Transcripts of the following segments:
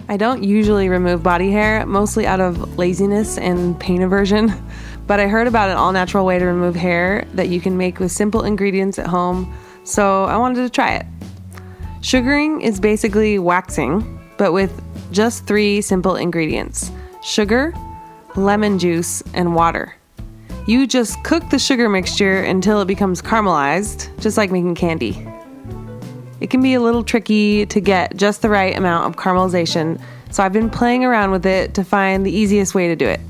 I don't usually remove body hair, mostly out of laziness and pain aversion, but I heard about an all-natural way to remove hair that you can make with simple ingredients at home, so I wanted to try it. Sugaring is basically waxing, but with just 3 simple ingredients: sugar, lemon juice, and water. You just cook the sugar mixture until it becomes caramelized, just like making candy. It can be a little tricky to get just the right amount of caramelization, so I've been playing around with it to find the easiest way to do it.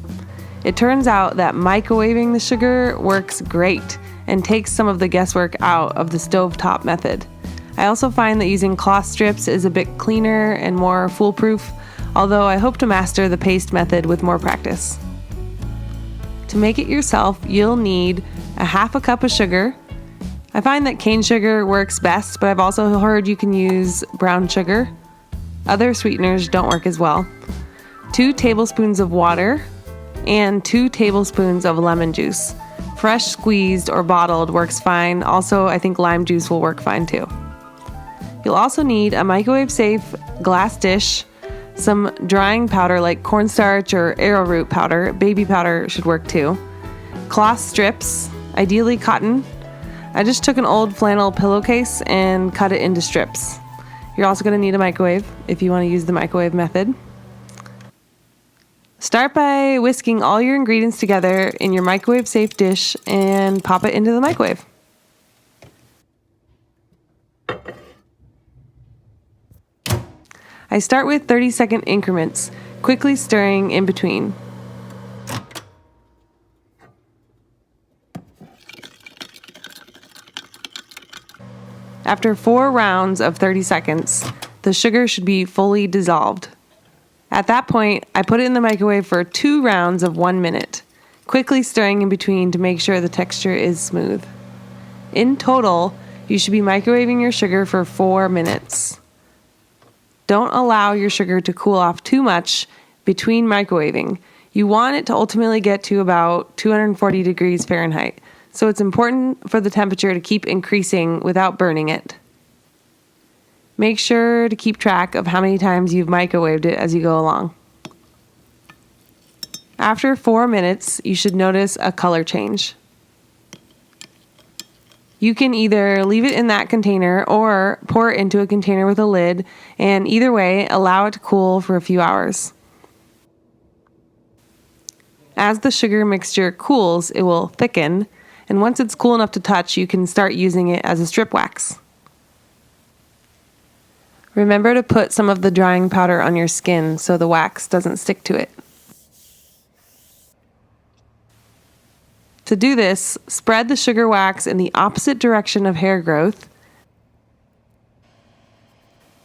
It turns out that microwaving the sugar works great and takes some of the guesswork out of the stovetop method. I also find that using cloth strips is a bit cleaner and more foolproof, although I hope to master the paste method with more practice. To make it yourself, you'll need a half a cup of sugar. I find that cane sugar works best, but I've also heard you can use brown sugar. Other sweeteners don't work as well. 2 tablespoons of water and 2 tablespoons of lemon juice. Fresh squeezed or bottled works fine. Also, I think lime juice will work fine too. You'll also need a microwave-safe glass dish, some drying powder like cornstarch or arrowroot powder. Baby powder should work too. Cloth strips, ideally cotton. I just took an old flannel pillowcase and cut it into strips. You're also going to need a microwave if you want to use the microwave method. Start by whisking all your ingredients together in your microwave-safe dish and pop it into the microwave. I start with 30-second increments, quickly stirring in between. After 4 rounds of 30 seconds, the sugar should be fully dissolved. At that point, I put it in the microwave for 2 rounds of 1 minute, quickly stirring in between to make sure the texture is smooth. In total, you should be microwaving your sugar for 4 minutes. Don't allow your sugar to cool off too much between microwaving. You want it to ultimately get to about 240 degrees Fahrenheit. So it's important for the temperature to keep increasing without burning it. Make sure to keep track of how many times you've microwaved it as you go along. After 4 minutes, you should notice a color change. You can either leave it in that container or pour it into a container with a lid, and either way, allow it to cool for a few hours. As the sugar mixture cools, it will thicken, and once it's cool enough to touch, you can start using it as a strip wax. Remember to put some of the drying powder on your skin so the wax doesn't stick to it. To do this, spread the sugar wax in the opposite direction of hair growth.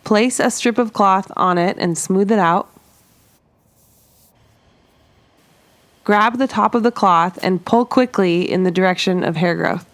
Place a strip of cloth on it and smooth it out. Grab the top of the cloth and pull quickly in the direction of hair growth.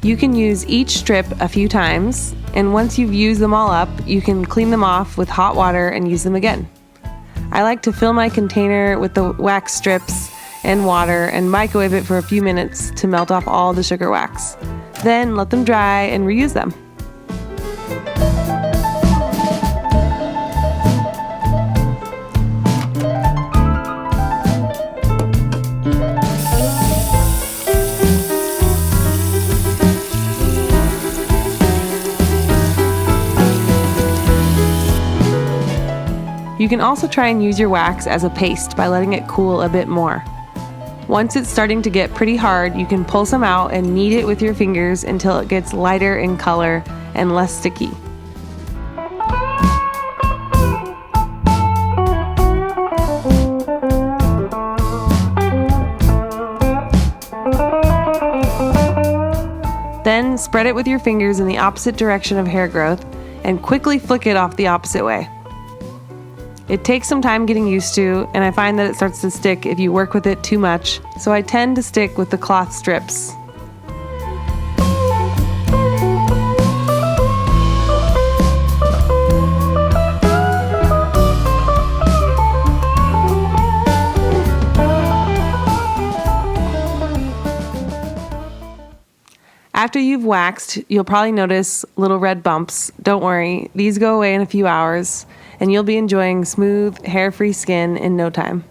You can use each strip a few times, and once you've used them all up, you can clean them off with hot water and use them again. I like to fill my container with the wax strips and water and microwave it for a few minutes to melt off all the sugar wax. Then let them dry and reuse them. You can also try and use your wax as a paste by letting it cool a bit more. Once it's starting to get pretty hard, you can pull some out and knead it with your fingers until it gets lighter in color and less sticky. Then spread it with your fingers in the opposite direction of hair growth and quickly flick it off the opposite way. It takes some time getting used to, and I find that it starts to stick if you work with it too much, so I tend to stick with the cloth strips. After you've waxed, you'll probably notice little red bumps. Don't worry, these go away in a few hours, and you'll be enjoying smooth, hair-free skin in no time.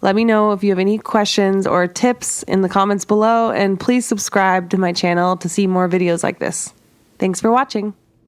Let me know if you have any questions or tips in the comments below, and please subscribe to my channel to see more videos like this. Thanks for watching.